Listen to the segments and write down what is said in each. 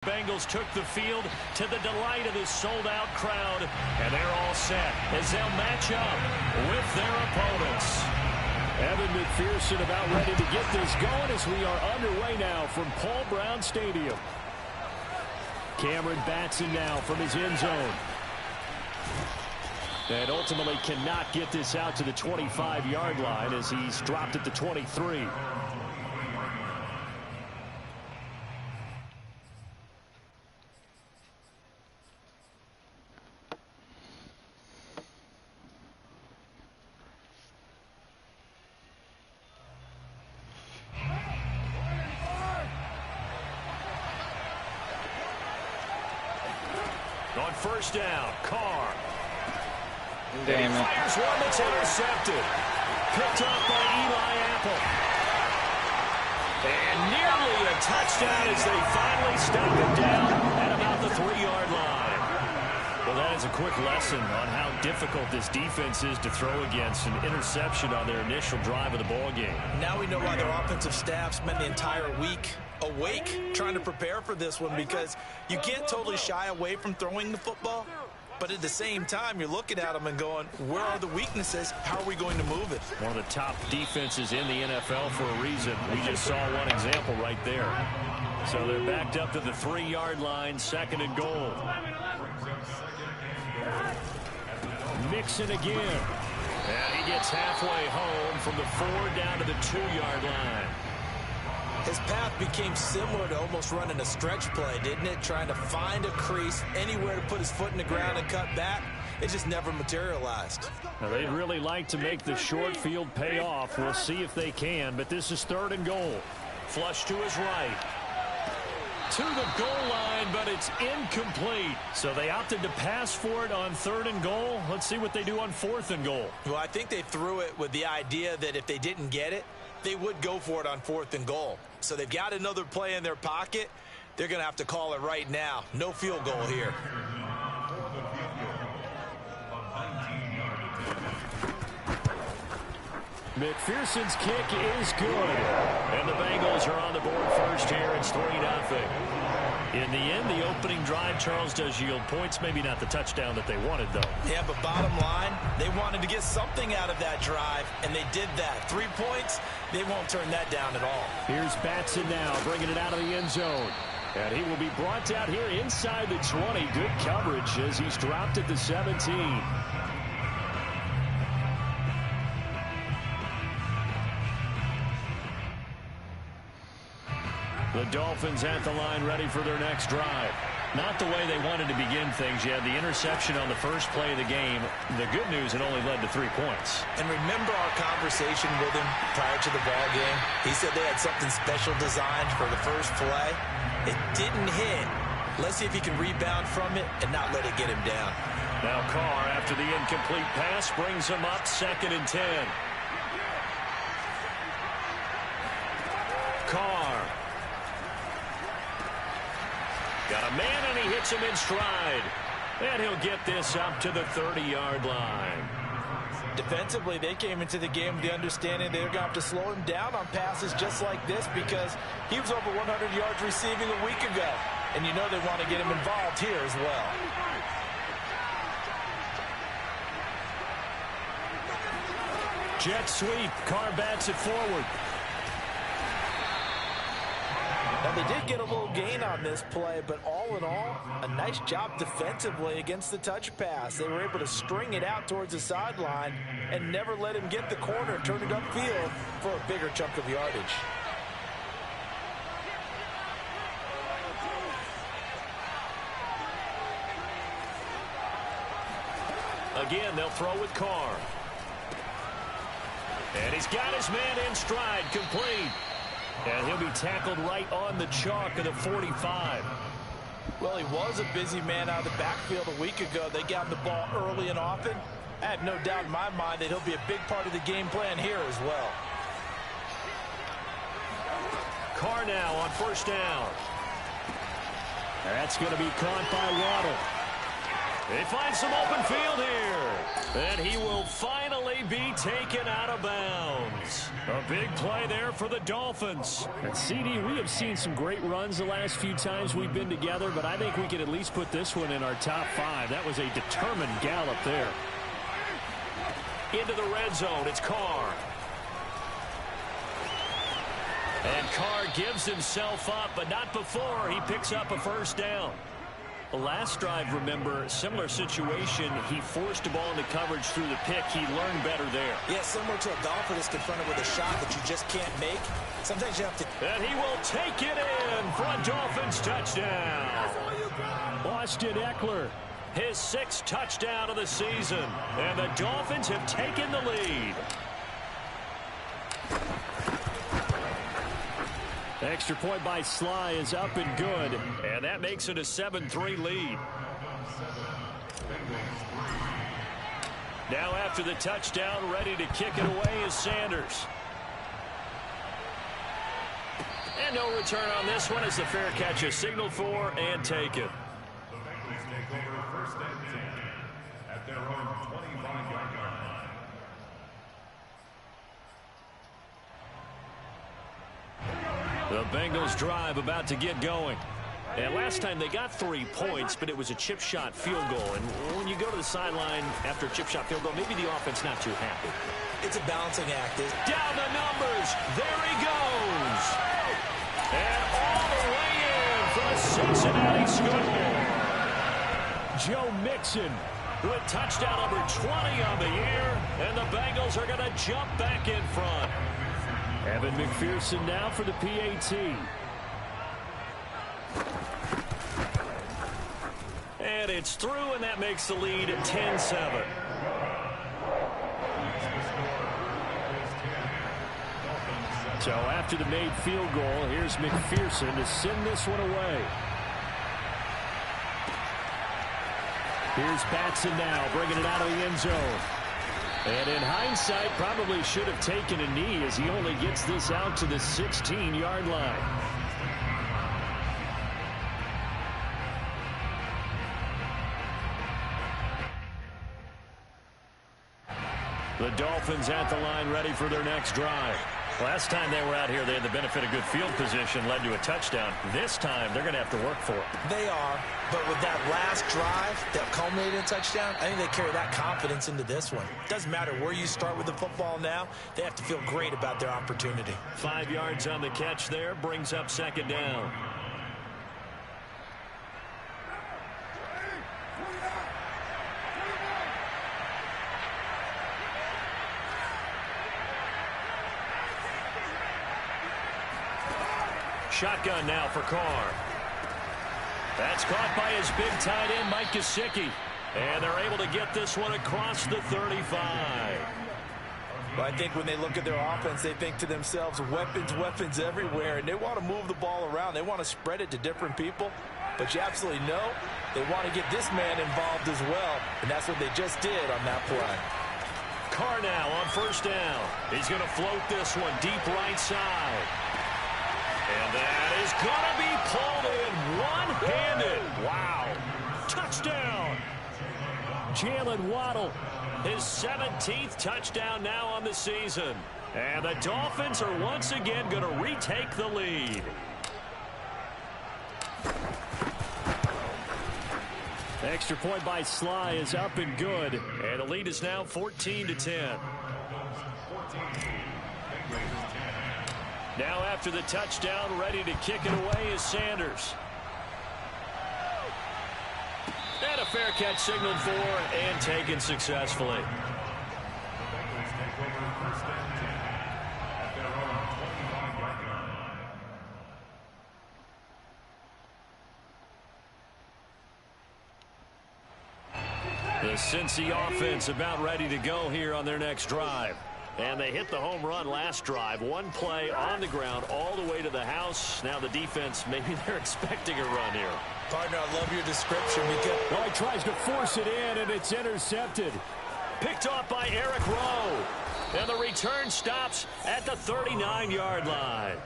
Bengals took the field to the delight of this sold-out crowd, and they're all set as they'll match up with their opponents. Evan McPherson about ready to get this going as we are underway now from Paul Brown Stadium. Cameron Batson now from his end zone. And ultimately cannot get this out to the 25-yard line as he's dropped at the 23. On first down, Carr. Damn it. Fires one that's intercepted. Picked up by Eli Apple. And nearly a touchdown as they finally stop him down at about the 3-yard line. Well, that is a quick lesson on how difficult this defense is to throw against an interception on their initial drive of the ball game. Now we know why their offensive staff spent the entire week awake trying to prepare for this one, because you can't totally shy away from throwing the football, but at the same time you're looking at them and going, where are the weaknesses? How are we going to move it? One of the top defenses in the NFL for a reason. We just saw one example right there. So they're backed up to the 3-yard line, 2nd and goal. Mixon again. And he gets halfway home from the 4 down to the 2-yard line. His path became similar to almost running a stretch play, didn't it? Trying to find a crease, anywhere to put his foot in the ground and cut back. It just never materialized. Now, they'd really like to make the short field pay off. We'll see if they can, but this is 3rd and goal. Flush to his right. To the goal line, but it's incomplete. So they opted to pass for it on 3rd and goal. Let's see what they do on 4th and goal. Well, I think they threw it with the idea that if they didn't get it, they would go for it on 4th and goal. So they've got another play in their pocket. They're going to have to call it right now. No field goal here. McPherson's kick is good. And the Bengals are on the board first here. It's 3-0. In the end, the opening drive, Charles, does yield points. Maybe not the touchdown that they wanted, though. Yeah, but bottom line, they wanted to get something out of that drive, and they did that. 3 points, they won't turn that down at all. Here's Batson now, bringing it out of the end zone. And he will be brought out here inside the 20. Good coverage as he's dropped at the 17. The Dolphins at the line, ready for their next drive. Not the way they wanted to begin things. You had the interception on the first play of the game. The good news, it only led to 3 points. And remember our conversation with him prior to the ball game? He said they had something special designed for the first play. It didn't hit. Let's see if he can rebound from it and not let it get him down. Now Carr, after the incomplete pass, brings him up 2nd and 10. Carr. Got a man, and he hits him in stride. And he'll get this up to the 30-yard line. Defensively, they came into the game with the understanding they're going to have to slow him down on passes just like this, because he was over 100 yards receiving a week ago. And you know they want to get him involved here as well. Jet sweep. Carr bats it forward. Now, they did get a little gain on this play, but all in all, a nice job defensively against the touch pass. They were able to string it out towards the sideline and never let him get the corner, turn it upfield for a bigger chunk of yardage. Again, they'll throw with Carr. And he's got his man in stride, complete. And he'll be tackled right on the chalk of the 45. Well, he was a busy man out of the backfield a week ago. They got him the ball early and often. I have no doubt in my mind that he'll be a big part of the game plan here as well. Carr now on first down. That's going to be caught by Waddle. They find some open field here. And he will finally be taken out of bounds. A big play there for the Dolphins. And CD, we have seen some great runs the last few times we've been together, but I think we can at least put this one in our top 5. That was a determined gallop there. Into the red zone, it's Carr. And Carr gives himself up, but not before he picks up a first down. The last drive, remember, similar situation. He forced the ball into coverage through the pick. He learned better there. Yeah, similar to a golfer that's confronted with a shot that you just can't make. Sometimes you have to... And he will take it in for a Dolphins touchdown. Austin Eckler. His 6th touchdown of the season. And the Dolphins have taken the lead. Extra point by Sly is up and good. And that makes it a 7-3 lead. Now after the touchdown, ready to kick it away is Sanders. And no return on this one as the fair catch is signaled for and taken. The Bengals drive about to get going. And last time they got 3 points, but it was a chip shot field goal. And when you go to the sideline after a chip shot field goal, maybe the offense not too happy. It's a balancing act. Down the numbers. There he goes. And all the way in for a Cincinnati score. Joe Mixon with touchdown number 20 on the year. And the Bengals are going to jump back in front. Evan McPherson now for the PAT. And it's through, and that makes the lead 10-7. So after the made field goal, here's McPherson to send this one away. Here's Batson now, bringing it out of the end zone. And in hindsight, probably should have taken a knee as he only gets this out to the 16-yard line. The Dolphins at the line ready for their next drive. Last time they were out here, they had the benefit of good field position, led to a touchdown. This time, they're going to have to work for it. They are, but with that last drive that culminated in a touchdown, I think they carry that confidence into this one. Doesn't matter where you start with the football now, they have to feel great about their opportunity. 5 yards on the catch there, brings up 2nd down. Shotgun now for Carr. That's caught by his big tight end, Mike Gesicki. And they're able to get this one across the 35. Well, I think when they look at their offense, they think to themselves, weapons, weapons everywhere. And they want to move the ball around. They want to spread it to different people. But you absolutely know they want to get this man involved as well. And that's what they just did on that play. Carr now on 1st down. He's going to float this one deep right side. And that is going to be pulled in one-handed. Wow. Touchdown. Jalen Waddle. His 17th touchdown now on the season. And the Dolphins are once again going to retake the lead. Extra point by Sly is up and good. And the lead is now 14-10. Now after the touchdown, ready to kick it away is Sanders. And a fair catch signaled for and taken successfully. The Cincy offense about ready to go here on their next drive. And they hit the home run last drive. One play on the ground all the way to the house. Now the defense, maybe they're expecting a run here. Partner, I love your description. Well, he tries to force it in, and it's intercepted. Picked off by Eric Rowe. And the return stops at the 39-yard line.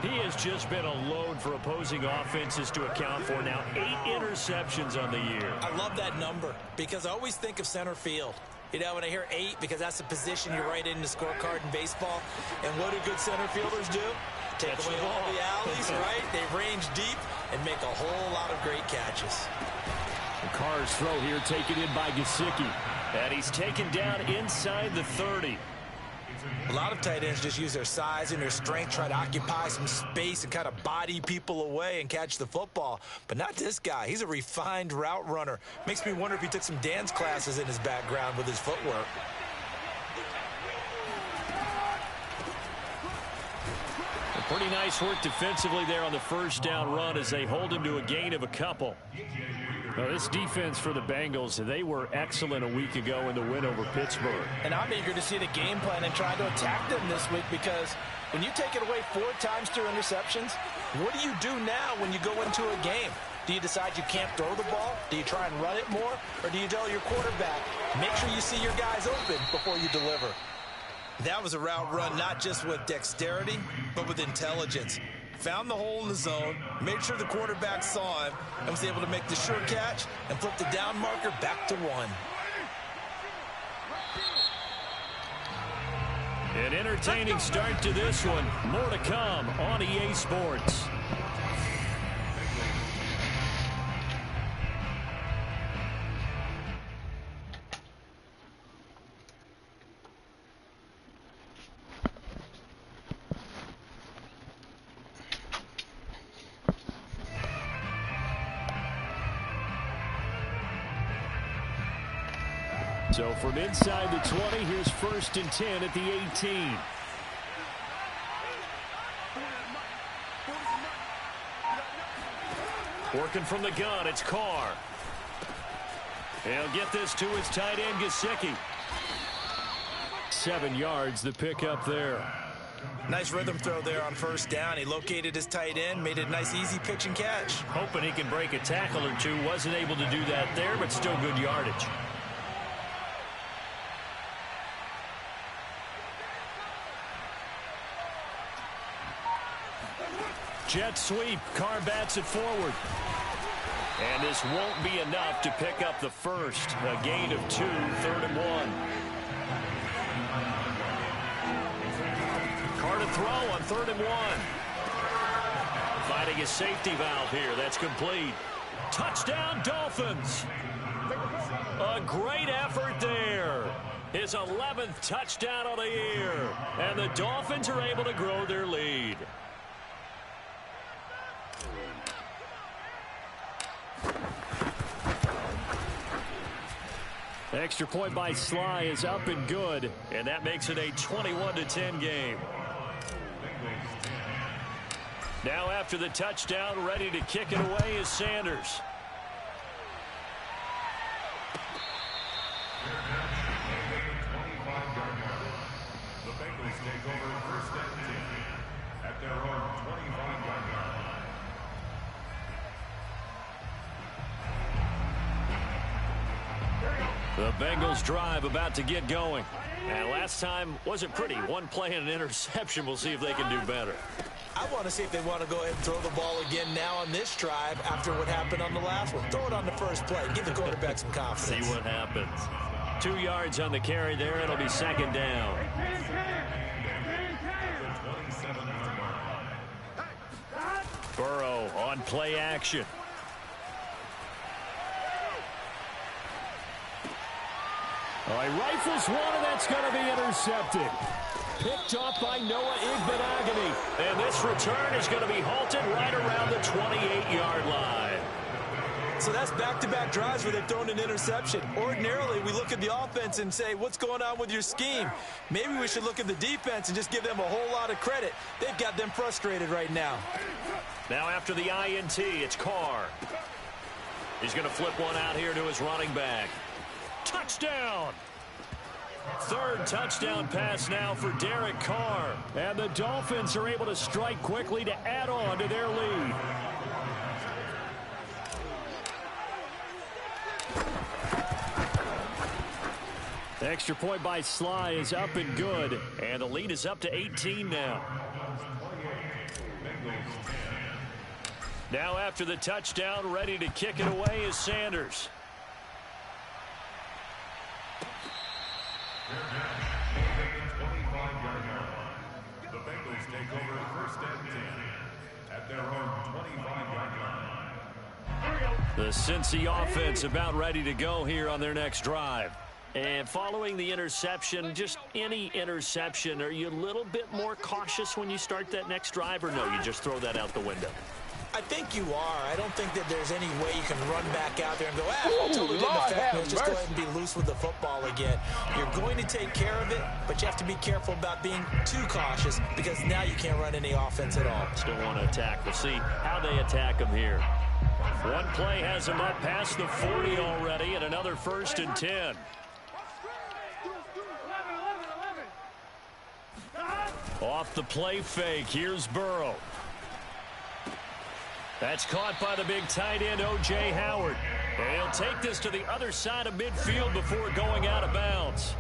He has just been a load for opposing offenses to account for. Now 8 interceptions on the year. I love that number because I always think of center field. You know, when I hear 8, because that's the position you write in the scorecard in baseball. And what do good center fielders do? Take away all the alleys, right? They range deep and make a whole lot of great catches. The Carr's throw here taken in by Gesicki. And he's taken down inside the 30. A lot of tight ends just use their size and their strength, try to occupy some space and kind of body people away and catch the football. But not this guy. He's a refined route runner. Makes me wonder if he took some dance classes in his background with his footwork. Pretty nice work defensively there on the first down run as they hold him to a gain of a couple. Now, this defense for the Bengals, they were excellent a week ago in the win over Pittsburgh. And I'm eager to see the game plan and try to attack them this week, because when you take it away 4 times through interceptions, what do you do now when you go into a game? Do you decide you can't throw the ball? Do you try and run it more? Or do you tell your quarterback, make sure you see your guys open before you deliver? That was a route run not just with dexterity, but with intelligence. Found the hole in the zone, made sure the quarterback saw him, and was able to make the sure catch and flip the down marker back to 1. An entertaining start to this one. More to come on EA Sports. So from inside the 20, here's 1st and 10 at the 18. Working from the gun, it's Carr. He'll get this to his tight end, Gesicki. 7 yards, the pickup there. Nice rhythm throw there on first down. He located his tight end, made it a nice easy pitch and catch. Hoping he can break a tackle or two. Wasn't able to do that there, but still good yardage. Jet sweep. Carr bats it forward. And this won't be enough to pick up the first. A gain of 2, 3rd and 1. Carr to throw on 3rd and 1. Finding a safety valve here. That's complete. Touchdown, Dolphins. A great effort there. His 11th touchdown of the year. And the Dolphins are able to grow their lead. Extra point by Sly is up and good, and that makes it a 21-10 game. Now after the touchdown, ready to kick it away is Sanders. The Bengals take over 1st and 10 at their own 25-yard line. The Bengals drive about to get going. And last time wasn't pretty. One play and an interception. We'll see if they can do better. I want to see if they want to go ahead and throw the ball again now on this drive after what happened on the last one. Throw it on the first play. Give the quarterback some confidence. See what happens. 2 yards on the carry there. It'll be 2nd down. Burrow on play action. He rifles one, and that's going to be intercepted. Picked off by Noah Igbenogany. And this return is going to be halted right around the 28-yard line. So that's back-to-back drives where they've thrown an interception. Ordinarily, we look at the offense and say, what's going on with your scheme? Maybe we should look at the defense and just give them a whole lot of credit. They've got them frustrated right now. Now after the INT, it's Carr. He's going to flip one out here to his running back. Touchdown! 3rd touchdown pass now for Derek Carr. And the Dolphins are able to strike quickly to add on to their lead. Extra point by Sly is up and good. And the lead is up to 18 now. Now after the touchdown, ready to kick it away is Sanders. The Bengals take over first and 10 at their own 25-yard line. The Cincy offense about ready to go here on their next drive. And following the interception, just any interception, are you a little bit more cautious when you start that next drive, or no, you just throw that out the window? I think you are. I don't think that there's any way you can run back out there and go, totally didn't affect me. Just go ahead and be loose with the football again. You're going to take care of it, but you have to be careful about being too cautious because now you can't run any offense at all. Still want to attack. We'll see how they attack them here. One play has them up past the 40 already, and another 1st and 10. Off the play fake, here's Burrow. That's caught by the big tight end, O.J. Howard. And he'll take this to the other side of midfield before going out of bounds.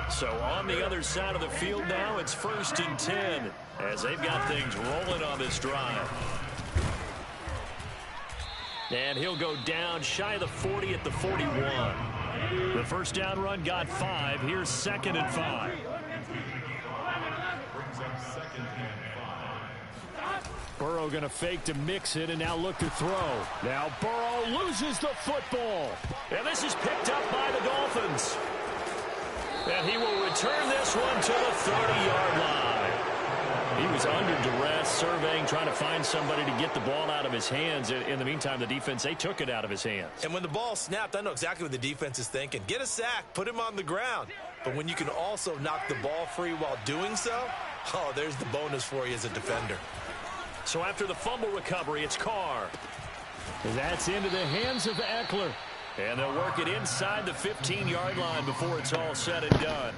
So on the other side of the field now, it's 1st and 10 as they've got things rolling on this drive. And he'll go down shy of the 40 at the 41. The first down run got 5. Here's 2nd and 5. Burrow going to fake to mix it and now look to throw. Now Burrow loses the football. And this is picked up by the Dolphins. And he will return this one to the 30-yard line. He was under duress, surveying, trying to find somebody to get the ball out of his hands. In the meantime, the defense, they took it out of his hands. And when the ball snapped, I know exactly what the defense is thinking. Get a sack, put him on the ground. But when you can also knock the ball free while doing so, there's the bonus for you as a defender. So after the fumble recovery, it's Carr. That's into the hands of Eckler. And they'll work it inside the 15-yard line before it's all said and done.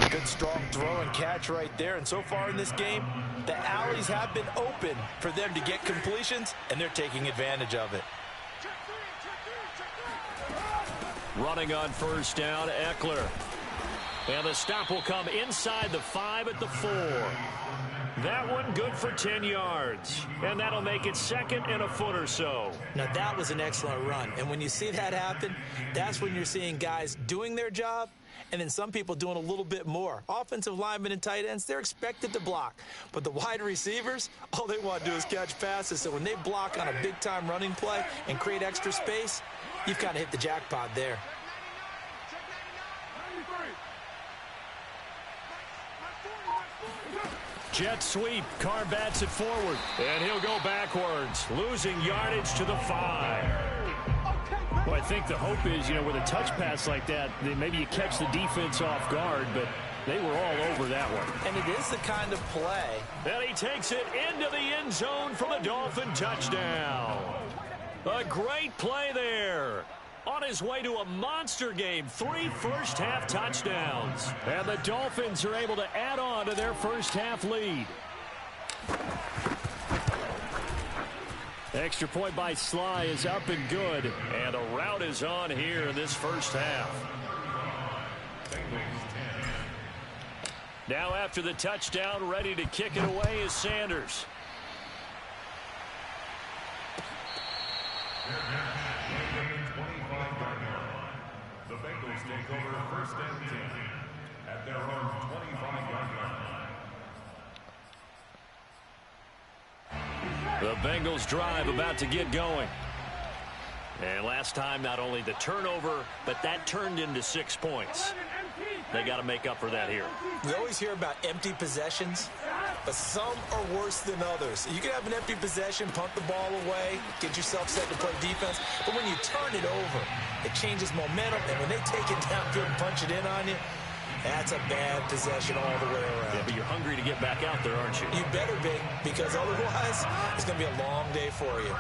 Good strong throw and catch right there. And so far in this game, the alleys have been open for them to get completions, and they're taking advantage of it. Running on 1st down, Eckler. And the stop will come inside the 5 at the 4. That one good for 10 yards. And that'll make it 2nd and a foot or so. Now, that was an excellent run. And when you see that happen, that's when you're seeing guys doing their job and then some people doing a little bit more. Offensive linemen and tight ends, they're expected to block. But the wide receivers, all they want to do is catch passes. So when they block on a big-time running play and create extra space, you've kind of hit the jackpot there. Jet sweep. Carr bats it forward. And he'll go backwards, losing yardage to the 5. Well, I think the hope is, with a touch pass like that, then maybe you catch the defense off guard, but they were all over that one. And it is the kind of play. And he takes it into the end zone for the Dolphin touchdown. A great play there. On his way to a monster game, 3 first-half touchdowns. And the Dolphins are able to add on to their first-half lead. Extra point by Sly is up and good. And a rout is on here in this first half. Now after the touchdown, ready to kick it away is Sanders. The Bengals take over 1st and 10 at their own 25-yard line. The Bengals drive about to get going. And last time, not only the turnover, but that turned into 6 points. They got to make up for that here. We always hear about empty possessions, but some are worse than others. You can have an empty possession, punt the ball away, get yourself set to play defense, but when you turn it over, it changes momentum, and when they take it downfield and punch it in on you, that's a bad possession all the way around. Yeah, but you're hungry to get back out there, aren't you? You better be, because otherwise, it's going to be a long day for you.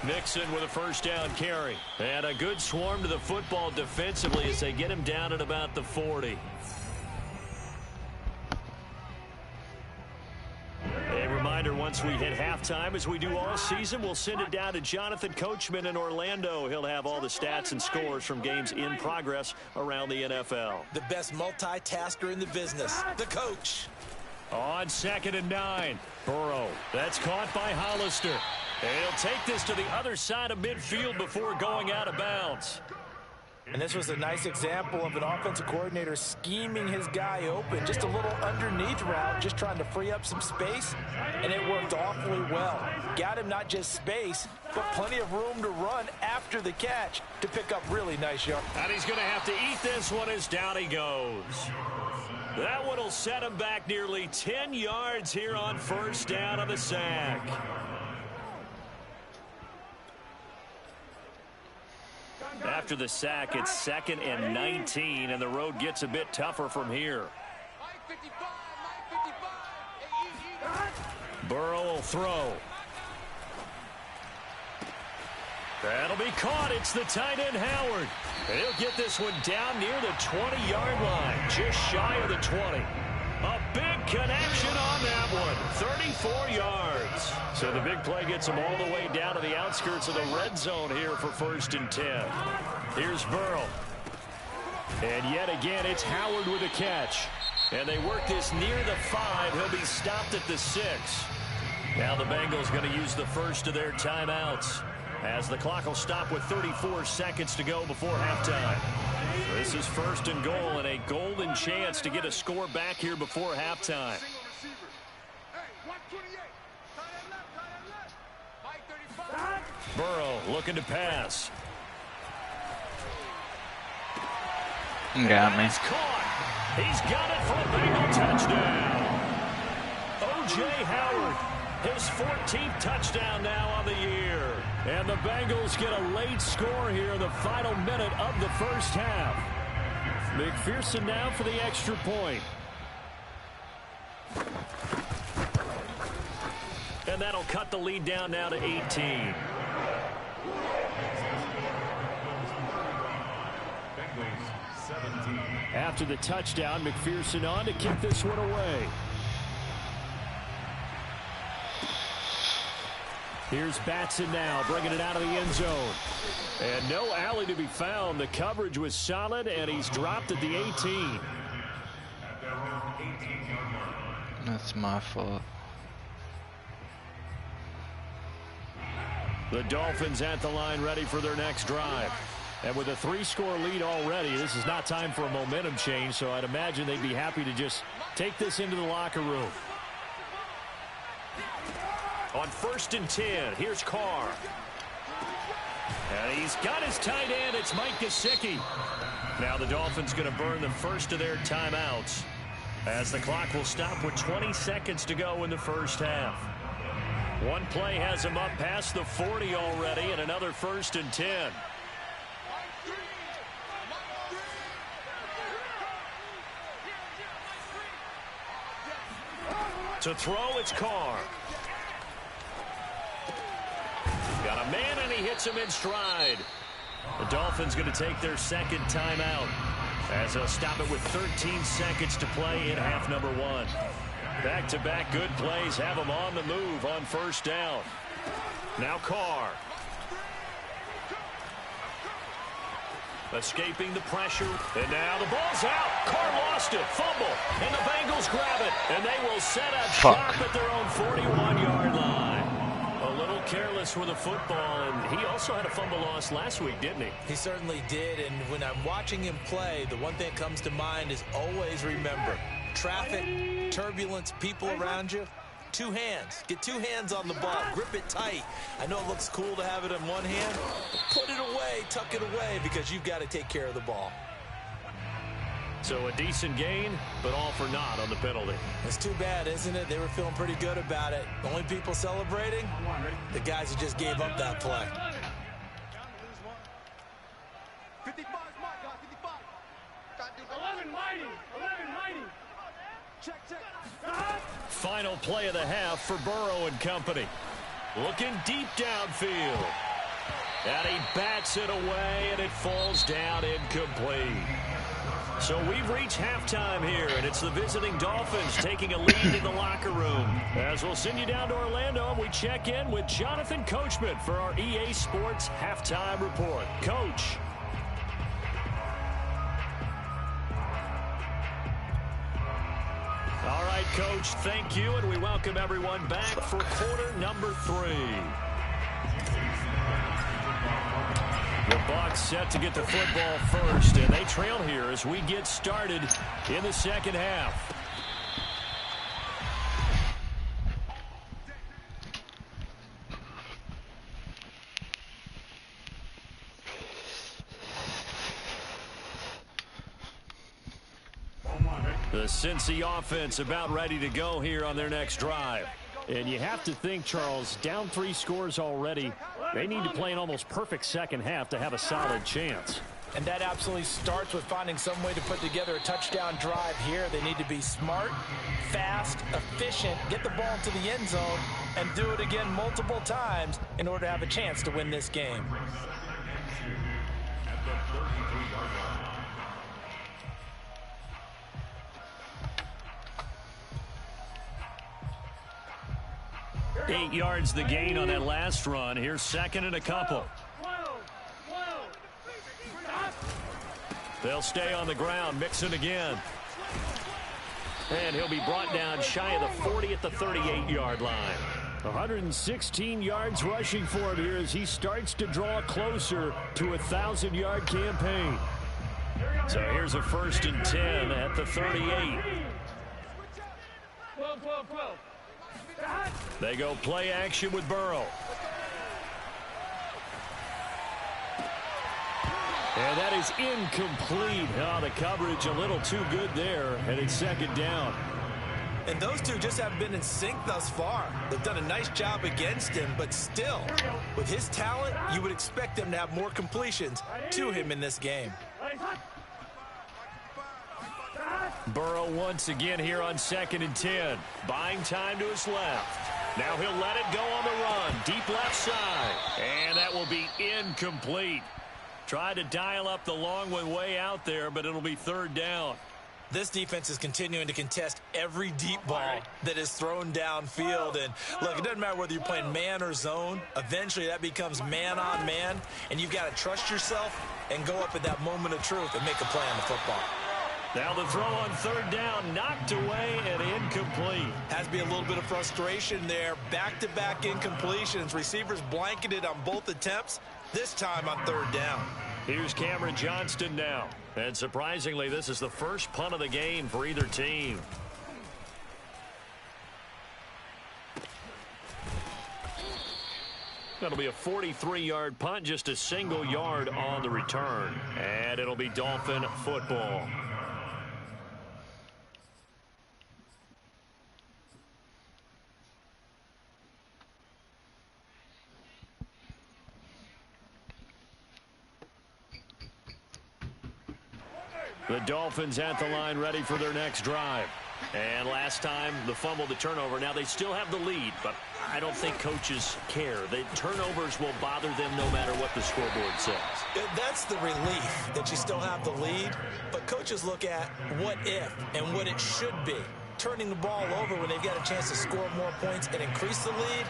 Mixon with a first down carry. And a good swarm to the football defensively as they get him down at about the 40. A reminder, once we hit halftime, as we do all season, we'll send it down to Jonathan Coachman in Orlando. He'll have all the stats and scores from games in progress around the NFL. The best multitasker in the business, the coach. On 2nd and 9. Burrow. That's caught by Hollister. And he'll take this to the other side of midfield before going out of bounds. And this was a nice example of an offensive coordinator scheming his guy open. Just a little underneath route, just trying to free up some space. And it worked awfully well. Got him not just space, but plenty of room to run after the catch to pick up really nice yards. And he's going to have to eat this one as down he goes. That one will set him back nearly 10 yards here on 1st down on the sack. After the sack, it's 2nd and 19, and the road gets a bit tougher from here. Burrow will throw. That'll be caught. It's the tight end, Howard. And he'll get this one down near the 20-yard line, just shy of the 20. A big connection on that one, 34 yards. So the big play gets him all the way down to the outskirts of the red zone here for 1st and 10. Here's Burrow. And yet again, it's Howard with a catch. And they work this near the 5. He'll be stopped at the 6. Now the Bengals going to use the first of their timeouts, as the clock will stop with 34 seconds to go before halftime. This is 1st and goal and a golden chance to get a score back here before halftime. Burrow looking to pass. Got me. He's caught. He's got it for a Bengal touchdown. O.J. Howard, his 14th touchdown now on the year. And the Bengals get a late score here in the final minute of the 1st half. McPherson now for the extra point. And that'll cut the lead down now to 18. After the touchdown, McPherson on to kick this one away. Here's Batson now, bringing it out of the end zone. And no alley to be found. The coverage was solid, and he's dropped at the 18. That's my fault. The Dolphins at the line, ready for their next drive. And with a 3-score lead already, this is not time for a momentum change, so I'd imagine they'd be happy to just take this into the locker room. On 1st and 10, here's Carr. And he's got his tight end. It's Mike Gesicki. Now the Dolphins going to burn the first of their timeouts, as the clock will stop with 20 seconds to go in the 1st half. One play has him up past the 40 already, and another 1st and 10. To throw, it's Carr. Got a man, and he hits him in stride. The Dolphins going to take their 2nd timeout, as they'll stop it with 13 seconds to play in half number 1. Back-to-back good plays have them on the move on 1st down. Now Carr. Escaping the pressure, and now the ball's out. Carr lost it, fumble, and the Bengals grab it, and they will set up shop at their own 41-yard line. A little careless with the football, and he also had a fumble loss last week, didn't he? He certainly did, and when I'm watching him play, the one thing that comes to mind is always remember, traffic, turbulence, people around you. 2 hands. Get 2 hands on the ball. Grip it tight. I know it looks cool to have it in one hand, but put it away, tuck it away, because you've got to take care of the ball. So a decent gain, but all for naught on the penalty. It's too bad, isn't it? They were feeling pretty good about it. The only people celebrating, the guys who just gave up that play. 55 smart, guys, 55. 11 mighty. Check. Final play of the half for Burrow and company. Looking deep downfield. And he bats it away, and it falls down incomplete. So we've reached halftime here, and it's the visiting Dolphins taking a lead in the locker room. As we'll send you down to Orlando, and we check in with Jonathan Coachman for our EA Sports Halftime Report. Coach. All right, Coach. Thank you, and we welcome everyone back for quarter number 3. The Bucs set to get the football first, and they trail here as we get started in the second half. The Cincy offense about ready to go here on their next drive. And you have to think, Charles, down 3 scores already. They need to play an almost perfect second half to have a solid chance. And that absolutely starts with finding some way to put together a touchdown drive here. They need to be smart, fast, efficient, get the ball to the end zone, and do it again multiple times in order to have a chance to win this game. At the 33-yard line. 8 yards the gain on that last run. Here's second and a couple. They'll stay on the ground. Mixon again. And he'll be brought down shy of the 40 at the 38-yard line. 116 yards rushing for him here as he starts to draw closer to a 1,000-yard campaign. So here's a 1st and 10 at the 38. They go play action with Burrow. And that is incomplete. Oh, the coverage a little too good there, and it's second down. And those two just haven't been in sync thus far. They've done a nice job against him, but still, with his talent, you would expect them to have more completions to him in this game. Burrow once again here on 2nd and 10. Buying time to his left. Now he'll let it go on the run. Deep left side. And that will be incomplete. Tried to dial up the long one way out there, but it'll be 3rd down. This defense is continuing to contest every deep ball that is thrown downfield. And look, it doesn't matter whether you're playing man or zone. Eventually that becomes man on man, and you've got to trust yourself and go up at that moment of truth and make a play on the football. Now the throw on 3rd down, knocked away and incomplete. Has to be a little bit of frustration there. Back-to-back incompletions. Receivers blanketed on both attempts, this time on 3rd down. Here's Cameron Johnston now. And surprisingly, this is the first punt of the game for either team. That'll be a 43-yard punt, just a single yard on the return. And it'll be Dolphin football. The Dolphins at the line ready for their next drive. And last time, the fumble, the turnover. Now they still have the lead, but I don't think coaches care. The turnovers will bother them no matter what the scoreboard says. That's the relief that you still have the lead, but coaches look at what if and what it should be. Turning the ball over when they've got a chance to score more points and increase the lead,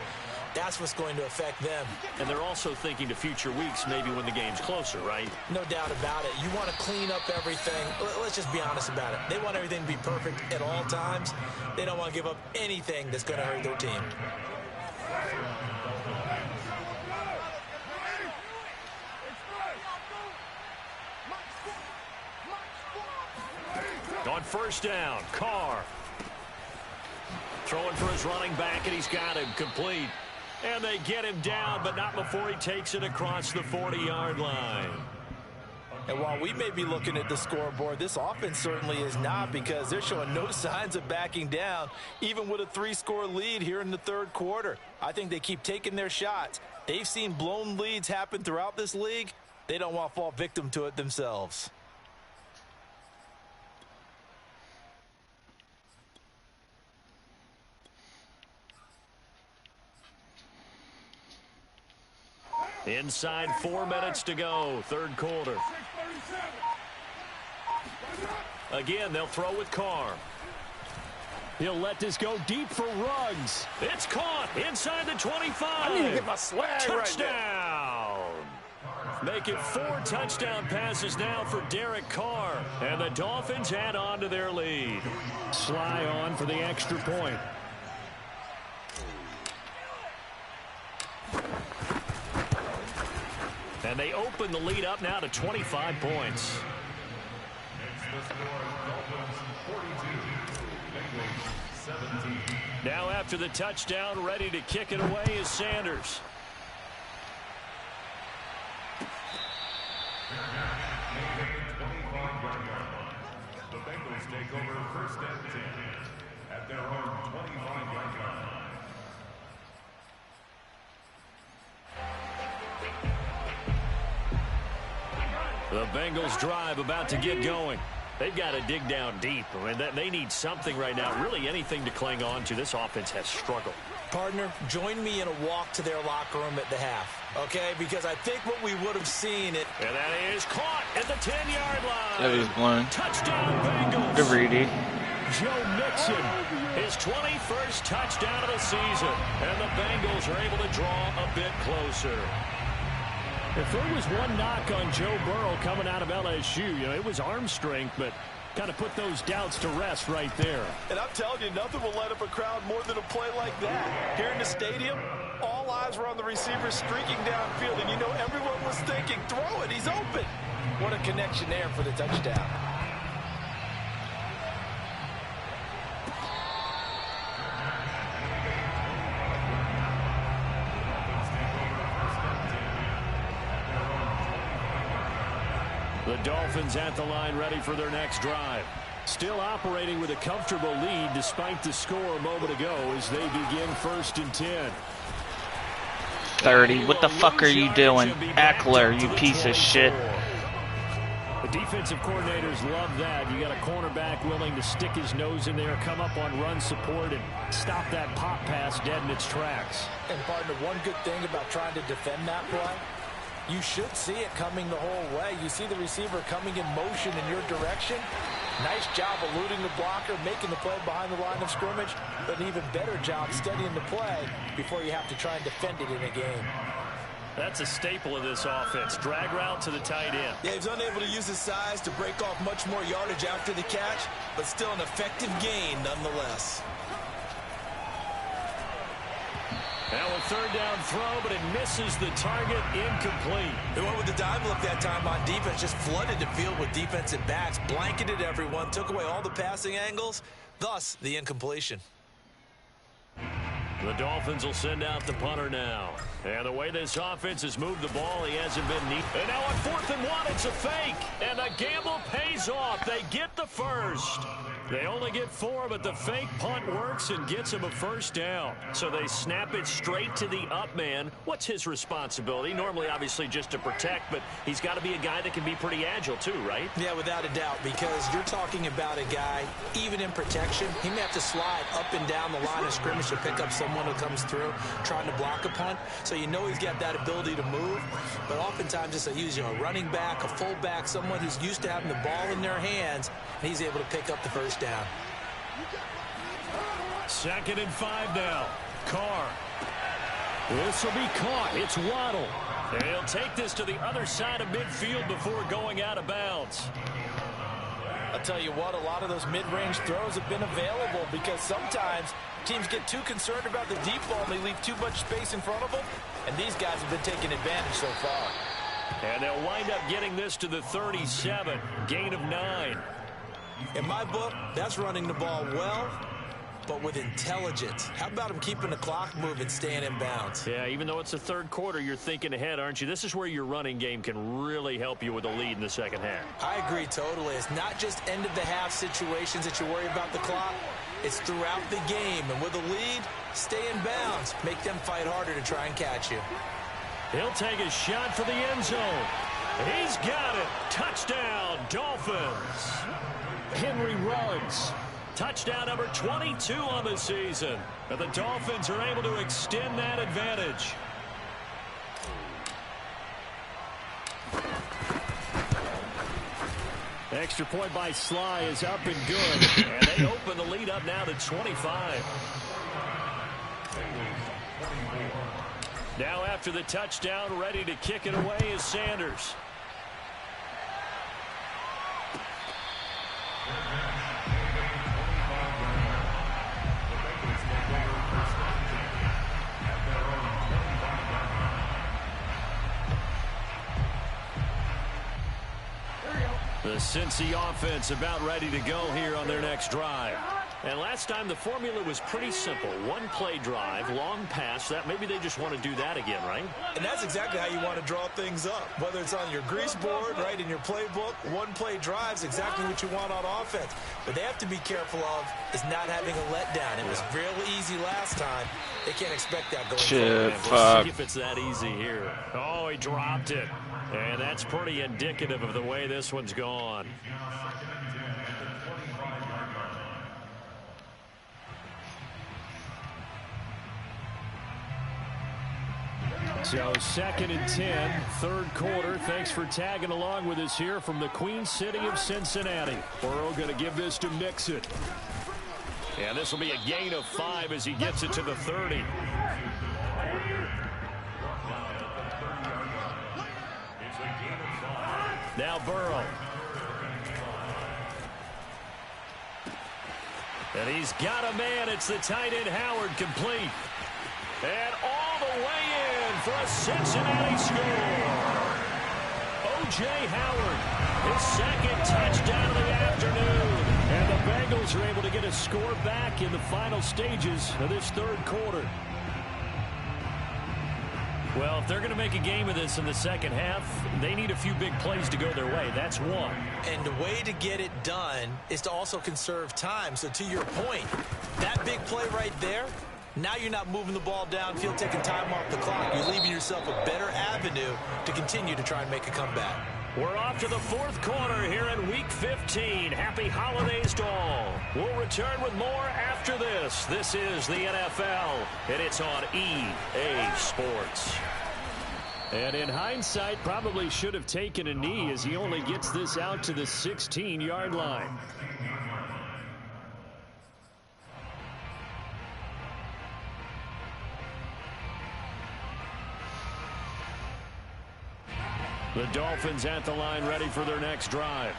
that's what's going to affect them. And they're also thinking to future weeks, maybe when the game's closer, right? No doubt about it. You want to clean up everything. Let's just be honest about it. They want everything to be perfect at all times. They don't want to give up anything that's going to hurt their team. On 1st down, Carr. Throwing for his running back, and he's got him complete. And they get him down, but not before he takes it across the 40-yard line. And while we may be looking at the scoreboard, this offense certainly is not, because they're showing no signs of backing down, even with a 3-score lead here in the 3rd quarter. I think they keep taking their shots. They've seen blown leads happen throughout this league. They don't want to fall victim to it themselves. Inside 4 minutes to go, 3rd quarter. Again, they'll throw with Carr. He'll let this go deep for Ruggs. It's caught inside the 25. I need to get my swag Touchdown. right Make it 4 touchdown passes now for Derek Carr. And the Dolphins add on to their lead. Sly on for the extra point. And they open the lead up now to 25 points. Now after the touchdown, ready to kick it away is Sanders. The Bengals take over first and 10 at their own 25-yard line. The Bengals drive about to get going. They've got to dig down deep. I mean, they need something right now, really anything to cling on to. This offense has struggled. Partner, join me in a walk to their locker room at the half, okay? Because I think what we would have seen it. And that is caught at the 10-yard line. That was blown. Touchdown, Bengals. Good ready. Joe Mixon, his 21st touchdown of the season. And the Bengals are able to draw a bit closer. If there was one knock on Joe Burrow coming out of LSU, it was arm strength, but kind of put those doubts to rest right there. And I'm telling you, nothing will light up a crowd more than a play like that. Here in the stadium, all eyes were on the receiver streaking downfield, and everyone was thinking, throw it, he's open. What a connection there for the touchdown. The Dolphins at the line ready for their next drive. Still operating with a comfortable lead despite the score a moment ago as they begin 1st and 10. 30. What the fuck are you doing? Eckler, you piece of shit. The defensive coordinators love that. You got a cornerback willing to stick his nose in there, come up on run support, and stop that pop pass dead in its tracks. And, partner, one good thing about trying to defend that play, you should see it coming the whole way. You see the receiver coming in motion in your direction. Nice job eluding the blocker, making the play behind the line of scrimmage, but an even better job studying the play before you have to try and defend it in a game. That's a staple of this offense. Drag route to the tight end. Yeah, he's unable to use his size to break off much more yardage after the catch, but still an effective gain nonetheless. Now a 3rd down throw, but it misses the target, incomplete. They went with the dime look that time on defense, just flooded the field with defensive backs, blanketed everyone, took away all the passing angles, thus the incompletion. The Dolphins will send out the punter now. And the way this offense has moved the ball, he hasn't been neat. And now on 4th and 1, it's a fake. And the gamble pays off. They get the first. They only get 4, but the fake punt works and gets them a 1st down. So they snap it straight to the up man. What's his responsibility? Normally, obviously, just to protect, but he's got to be a guy that can be pretty agile too, right? Yeah, without a doubt, because you're talking about a guy, even in protection, he may have to slide up and down the line of scrimmage to pick up someone who comes through trying to block a punt. So you know he's got that ability to move, but oftentimes it's a running back, a fullback, someone who's used to having the ball in their hands, and he's able to pick up the 1st down. 2nd and 5 now. Carr. This will be caught. It's Waddle. And he'll take this to the other side of midfield before going out of bounds. I'll tell you what, a lot of those mid-range throws have been available because sometimes teams get too concerned about the deep ball and they leave too much space in front of them, and these guys have been taking advantage so far. And they'll wind up getting this to the 37, gain of 9. In my book, that's running the ball well, but with intelligence. How about him keeping the clock moving, staying in bounds? Yeah, even though it's the 3rd quarter, you're thinking ahead, aren't you? This is where your running game can really help you with a lead in the 2nd half. I agree totally. It's not just end-of-the-half situations that you worry about the clock. It's throughout the game. And with a lead, stay in bounds. Make them fight harder to try and catch you. He'll take a shot for the end zone. He's got it. Touchdown, Dolphins. Henry Ruggs. Touchdown number 22 on the season. And the Dolphins are able to extend that advantage. Extra point by Sly is up and good. And they open the lead up now to 25. Now after the touchdown, ready to kick it away is Sanders. The Cincy offense about ready to go here on their next drive. And last time the formula was pretty simple. One play drive, long pass. That maybe they just want to do that again, right? And that's exactly how you want to draw things up. Whether it's on your grease board, right, in your playbook, one play drives exactly what you want on offense. But they have to be careful of is not having a letdown. It was real easy last time. They can't expect that going forward. We'll see if it's that easy here. Oh, he dropped it. And that's pretty indicative of the way this one's gone. So 2nd and 10, third quarter. Thanks for tagging along with us here from the Queen City of Cincinnati. Burrow going to give this to Mixon. And this will be a gain of 5 as he gets it to the 30. Now Burrow. And he's got a man. It's the tight end Howard, complete. And all the way in for a Cincinnati score. O.J. Howard, his second touchdown of the afternoon. And the Bengals are able to get a score back in the final stages of this third quarter. Well, if they're going to make a game of this in the second half, they need a few big plays to go their way. That's one. And the way to get it done is to also conserve time. So to your point, that big play right there, now you're not moving the ball downfield, taking time off the clock. You're leaving yourself a better avenue to continue to try and make a comeback. We're off to the fourth quarter here in Week 15. Happy holidays to all. We'll return with more after this. This is the NFL, and it's on EA Sports. And in hindsight, probably should have taken a knee as he only gets this out to the 16-yard line. The Dolphins at the line ready for their next drive.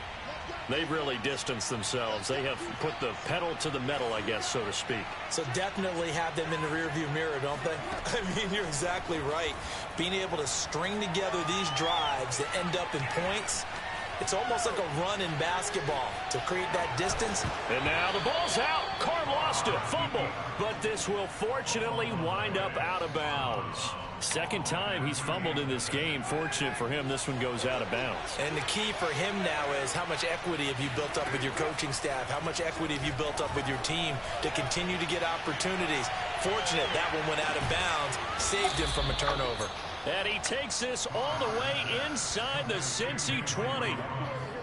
They've really distanced themselves. They have put the pedal to the metal, I guess, so to speak. So definitely have them in the rearview mirror, don't they? I mean, you're exactly right. Being able to string together these drives that end up in points, it's almost like a run in basketball to create that distance. And now the ball's out. Carr lost it. Fumble. But this will fortunately wind up out of bounds. Second time he's fumbled in this game. Fortunate for him, this one goes out of bounds. And the key for him now is how much equity have you built up with your coaching staff? How much equity have you built up with your team to continue to get opportunities? Fortunate that one went out of bounds, saved him from a turnover. And he takes this all the way inside the Cincy 20.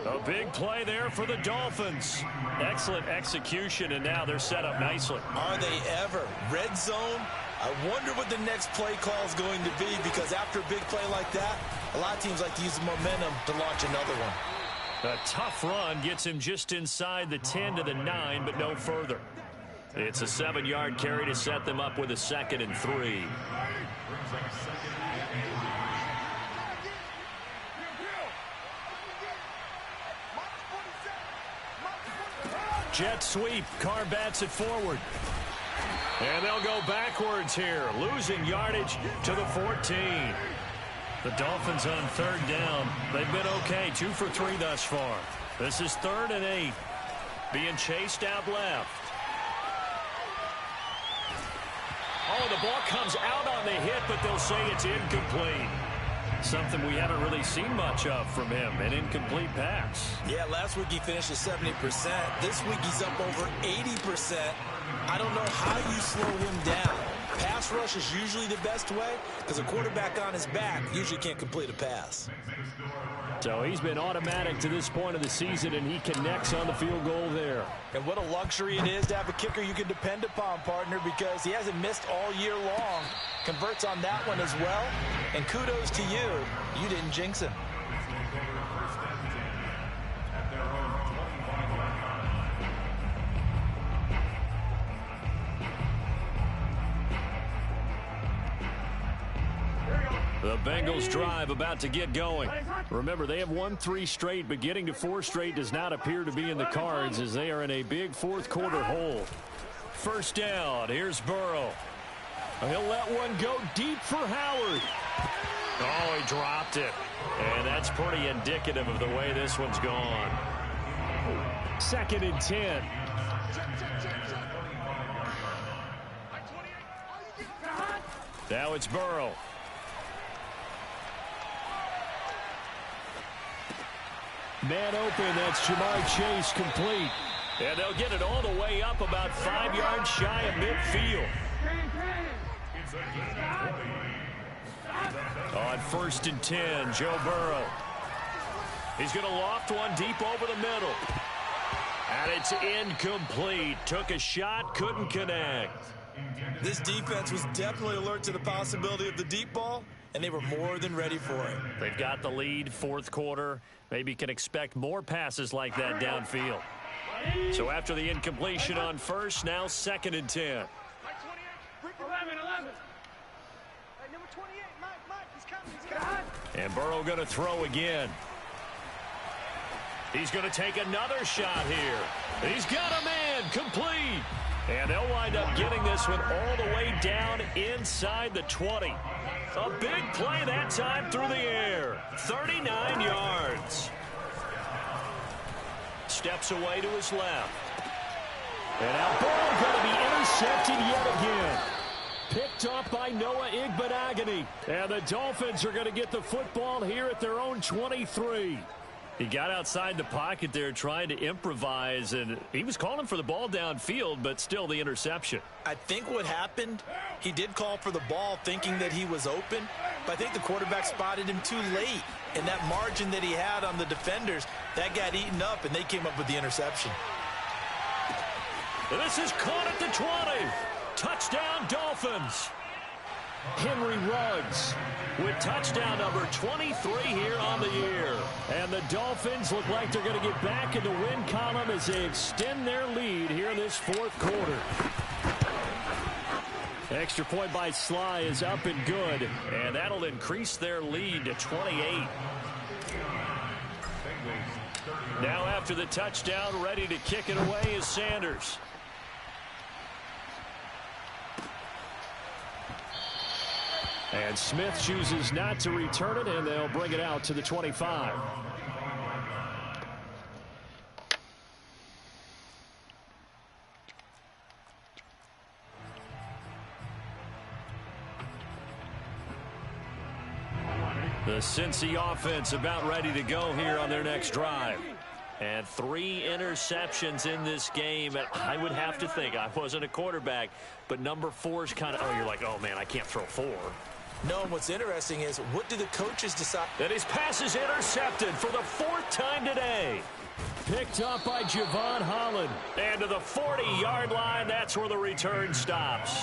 A big play there for the Dolphins. Excellent execution, and now they're set up nicely. Are they ever? Red zone? I wonder what the next play call is going to be, because after a big play like that, a lot of teams like to use the momentum to launch another one. A tough run gets him just inside the 10 to the 9, but no further. It's a 7-yard carry to set them up with a 2nd and 3. Jet sweep. Carr bats it forward. And they'll go backwards here, losing yardage to the 14. The Dolphins on 3rd down. They've been okay, 2 for 3 thus far. This is 3rd and 8. Being chased out left. Oh, the ball comes out on the hit, but they'll say it's incomplete. Something we haven't really seen much of from him, an incomplete pass. Yeah, last week he finished at 70%. This week he's up over 80%. I don't know how you slow him down. Pass rush is usually the best way, because a quarterback on his back usually can't complete a pass. So he's been automatic to this point of the season, and he connects on the field goal there. And what a luxury it is to have a kicker you can depend upon, partner, because he hasn't missed all year long. Converts on that one as well. And kudos to you. You didn't jinx him. The Bengals drive about to get going. Remember, they have won 3 straight, but getting to 4 straight does not appear to be in the cards as they are in a big fourth quarter hole. First down, here's Burrow. He'll let one go deep for Howard. Oh, he dropped it. And that's pretty indicative of the way this one's gone. 2nd and 10. Now it's Burrow. Man open, that's Jamar Chase complete. And they'll get it all the way up about 5 yards shy of midfield. On 1st and 10, Joe Burrow. He's going to loft one deep over the middle. And it's incomplete. Took a shot, couldn't connect. This defense was definitely alert to the possibility of the deep ball, and they were more than ready for it. They've got the lead, fourth quarter. Maybe can expect more passes like that downfield. So after the incompletion on 1st, now 2nd and 10. 11. Number 28, Mike, he's coming. And Burrow going to throw again. He's going to take another shot here. He's got a man, complete. And they'll wind up getting this one all the way down inside the 20. A big play that time through the air. 39 yards. Steps away to his left. And now Burrow going to be intercepted yet again. Picked off by Noah Igbenogany. And the Dolphins are going to get the football here at their own 23. He got outside the pocket there trying to improvise, and he was calling for the ball downfield, but still the interception. I think what happened, he did call for the ball thinking that he was open, but I think the quarterback spotted him too late. And that margin that he had on the defenders, that got eaten up, and they came up with the interception. This is caught at the 20. Touchdown, Dolphins. Henry Ruggs with touchdown number 23 here on the year. And the Dolphins look like they're going to get back in the win column as they extend their lead here in this fourth quarter. Extra point by Sly is up and good, and that'll increase their lead to 28. Now after the touchdown, ready to kick it away is Sanders. And Smith chooses not to return it, and they'll bring it out to the 25. The Cincy offense about ready to go here on their next drive. And 3 interceptions in this game. And I would have to think, I wasn't a quarterback, but number 4 is kind of, you're like, oh, man, I can't throw 4. No, and what's interesting is, what do the coaches decide? That his pass is intercepted for the 4th time today. Picked up by Javon Holland. And to the 40-yard line, that's where the return stops.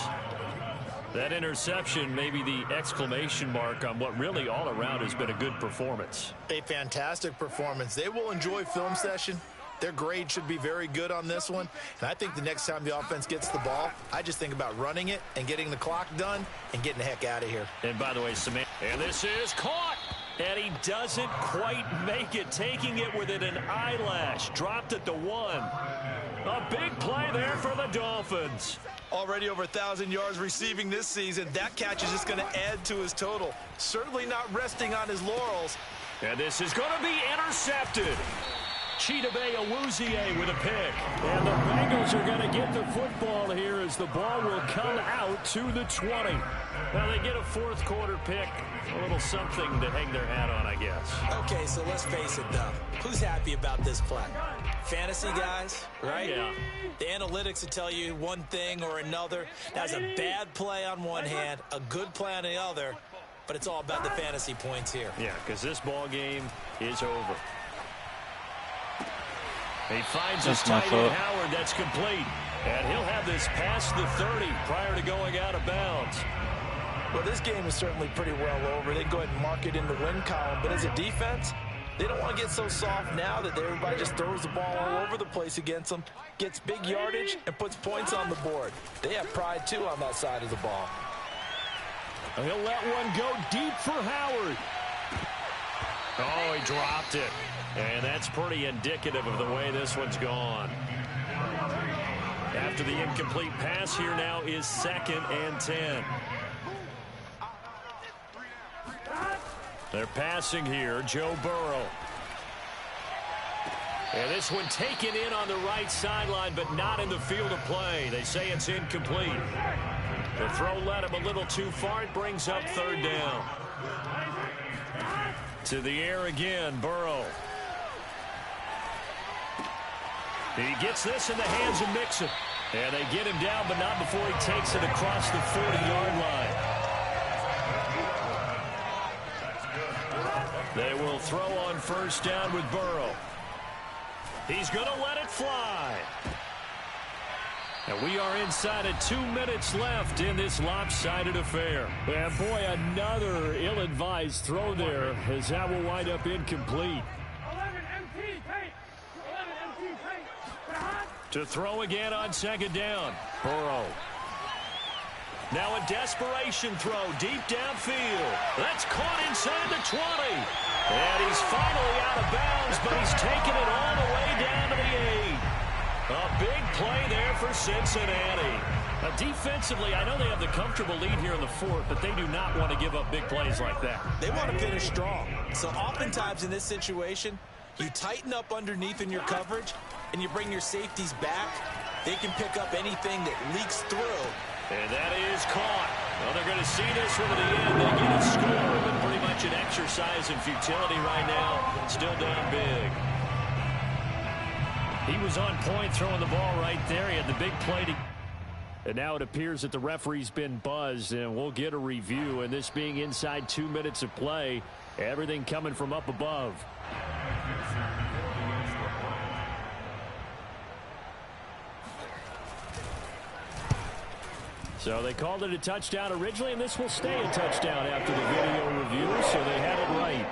That interception may be the exclamation mark on what really all around has been a good performance. A fantastic performance. They will enjoy film session. Their grade should be very good on this one. And I think the next time the offense gets the ball, I just think about running it and getting the clock done and getting the heck out of here. And by the way, and this is caught. And he doesn't quite make it, taking it within an eyelash. Dropped at the 1. A big play there for the Dolphins. Already over 1,000 yards receiving this season. That catch is just going to add to his total. Certainly not resting on his laurels. And this is going to be intercepted. Chidobe Awuzie with a pick. And the Bengals are going to get the football here as the ball will come out to the 20. Now they get a fourth quarter pick. A little something to hang their hat on, I guess. Okay, so let's face it, though. Who's happy about this play? Fantasy guys, right? Yeah. The analytics will tell you one thing or another. That's a bad play on one hand, a good play on the other, but it's all about the fantasy points here. Yeah, because this ball game is over. He finds his tight end Howard. That's complete. And he'll have this past the 30 prior to going out of bounds. Well, this game is certainly pretty well over. They can go ahead and mark it in the win column. But as a defense, they don't want to get so soft now that everybody just throws the ball all over the place against them, gets big yardage, and puts points on the board. They have pride, too, on that side of the ball. He'll let one go deep for Howard. Oh, he dropped it. And that's pretty indicative of the way this one's gone. After the incomplete pass, here now is 2nd and 10. They're passing here, Joe Burrow. And this one taken in on the right sideline, but not in the field of play. They say it's incomplete. The throw led him a little too far. It brings up 3rd down. To the air again, Burrow. He gets this in the hands of Mixon. And they get him down, but not before he takes it across the 40-yard line. They will throw on 1st down with Burrow. He's going to let it fly. And we are inside of 2 minutes left in this lopsided affair. And boy, another ill-advised throw there, as that will wind up incomplete. To throw again on 2nd down. Burrow. Now a desperation throw deep downfield. That's caught inside the 20. And he's finally out of bounds, but he's taken it all the way down to the 8. A big play there for Cincinnati. Defensively, I know they have the comfortable lead here in the 4th, but they do not want to give up big plays like that. They want to finish strong. So oftentimes in this situation, you tighten up underneath in your coverage, and you bring your safeties back. They can pick up anything that leaks through. And that is caught. Well, they're going to see this one to the end. They get a score, but pretty much an exercise in futility right now. Still down big. He was on point throwing the ball right there. He had the big play to... And now it appears that the referee's been buzzed, and we'll get a review. And this being inside 2 minutes of play, everything coming from up above. So they called it a touchdown originally, and this will stay a touchdown after the video review, so they had it right.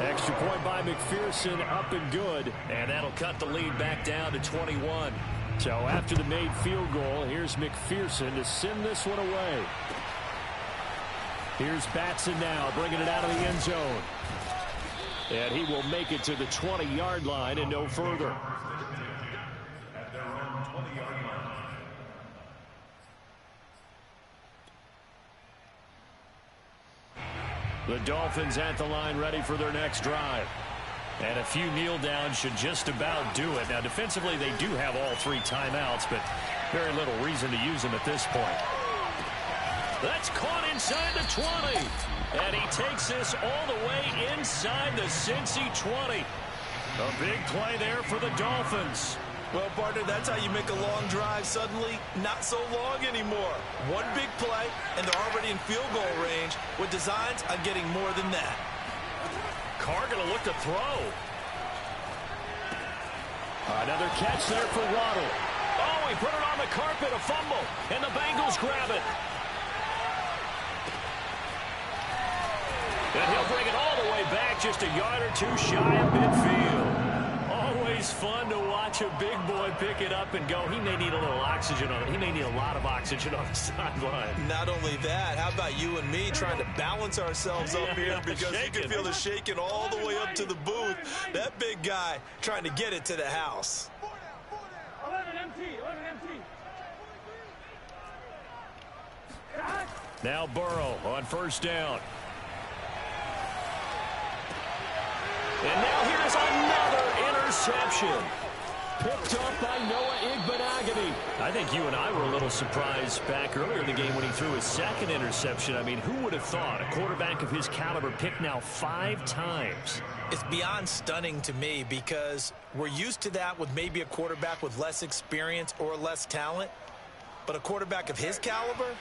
Extra point by McPherson, up and good, and that'll cut the lead back down to 21. So after the made field goal, here's McPherson to send this one away. Here's Batson now, bringing it out of the end zone. And he will make it to the 20-yard line and no further. At their own 20-yard line. The Dolphins at the line, ready for their next drive. And a few kneel downs should just about do it. Now, defensively, they do have all 3 timeouts, but very little reason to use them at this point. That's caught inside the 20. And he takes this all the way inside the Cincy 20. A big play there for the Dolphins. Well, partner, that's how you make a long drive suddenly not so long anymore. One big play, and they're already in field goal range with designs on getting more than that. Carr going to look to throw. Another catch there for Waddle. Oh, he put it on the carpet, a fumble, and the Bengals grab it. And he'll bring it all the way back, just a yard or 2 shy of midfield. Always fun to watch a big boy pick it up and go. He may need a little oxygen on it. He may need a lot of oxygen on the sideline. Not only that, how about you and me trying to balance ourselves up here, because you can feel the shaking all the way up to the booth. That big guy trying to get it to the house. 11 MT. Now Burrow on 1st down. And now here's another interception. Picked up by Noah Igbenogany. I think you and I were a little surprised back earlier in the game when he threw his 2nd interception. I mean, who would have thought a quarterback of his caliber picked now 5 times? It's beyond stunning to me, because we're used to that with maybe a quarterback with less experience or less talent. But a quarterback of his caliber,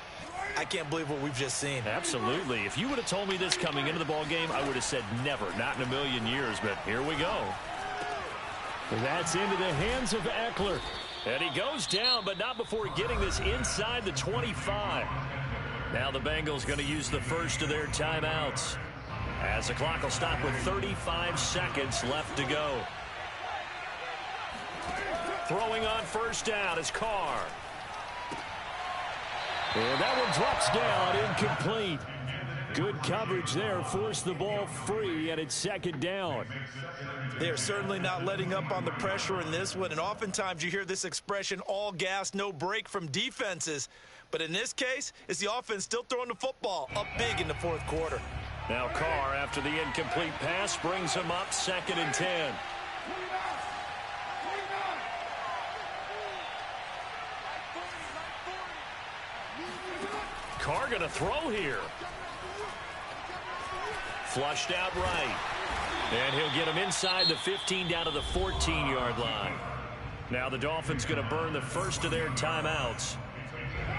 I can't believe what we've just seen. Absolutely. If you would have told me this coming into the ball game, I would have said never, not in a million years. But here we go. That's into the hands of Eckler. And he goes down, but not before getting this inside the 25. Now the Bengals going to use the first of their timeouts, as the clock will stop with 35 seconds left to go. Throwing on 1st down is Carr. And that one drops down, incomplete. Good coverage there. Forced the ball free, and it's second down. They are certainly not letting up on the pressure in this one, and oftentimes you hear this expression, all gas, no break from defenses. But in this case, it's the offense still throwing the football up big in the fourth quarter. Now Carr, after the incomplete pass, brings him up 2nd and 10. Carr going to throw here. Flushed out right. And he'll get him inside the 15 down to the 14-yard line. Now the Dolphins going to burn the first of their timeouts.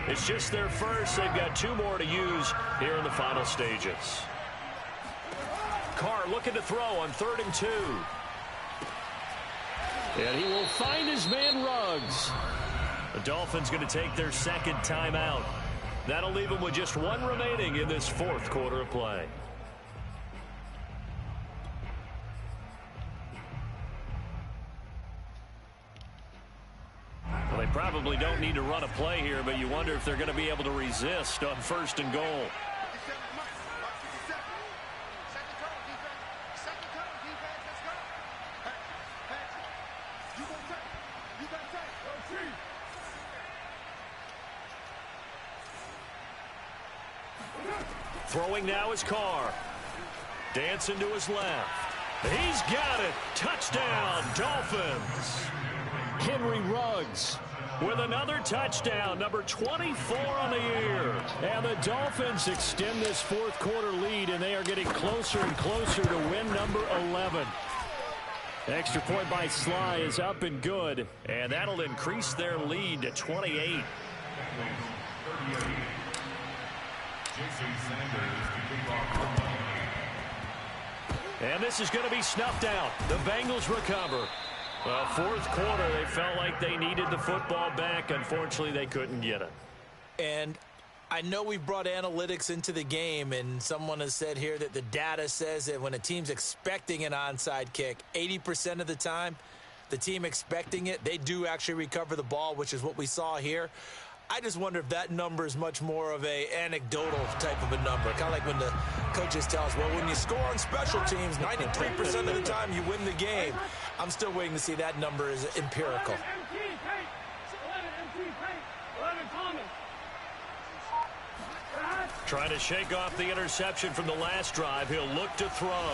It's just their first. They've got 2 more to use here in the final stages. Carr looking to throw on 3rd and 2. And he will find his man Ruggs. The Dolphins going to take their 2nd timeout. That'll leave them with just 1 remaining in this 4th quarter of play. Well, they probably don't need to run a play here, but you wonder if they're going to be able to resist on 1st and goal. Throwing now is Carr. Dancing to his left. He's got it. Touchdown, Dolphins. Henry Ruggs with another touchdown, number 24 on the year. And the Dolphins extend this 4th quarter lead, and they are getting closer and closer to win number 11. Extra point by Sly is up and good, and that'll increase their lead to 28. And this is going to be snuffed out. The Bengals recover. Well, 4th quarter, they felt like they needed the football back. Unfortunately, they couldn't get it. And I know we've brought analytics into the game, and someone has said here that the data says that when a team's expecting an onside kick, 80% of the time, the team expecting it, they do actually recover the ball, which is what we saw here. I just wonder if that number is much more of a anecdotal type of a number. Kind of like when the coaches tell us, well, when you score on special teams, 93% of the time you win the game. I'm still waiting to see that number is empirical. Trying to shake off the interception from the last drive. He'll look to throw.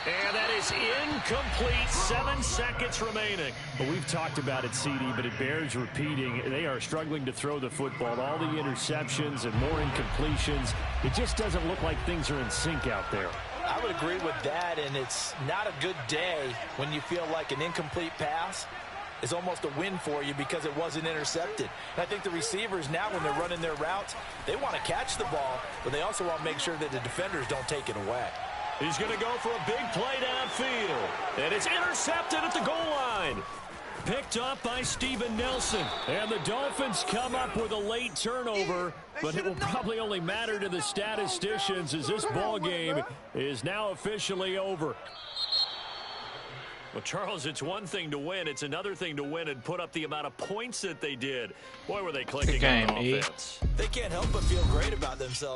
And that is incomplete. 7 seconds remaining. Well, we've talked about it, CD, but it bears repeating. They are struggling to throw the football. All the interceptions and more incompletions. It just doesn't look like things are in sync out there. I would agree with that, and it's not a good day when you feel like an incomplete pass is almost a win for you because it wasn't intercepted. And I think the receivers now, when they're running their routes, they want to catch the ball, but they also want to make sure that the defenders don't take it away. He's going to go for a big play downfield. And it's intercepted at the goal line. Picked up by Steven Nelson. And the Dolphins come up with a late turnover, but it will probably only matter to the statisticians as this ball game is now officially over. Well, Charles, it's one thing to win. It's another thing to win and put up the amount of points that they did. Boy, were they clicking on offense. They can't help but feel great about themselves.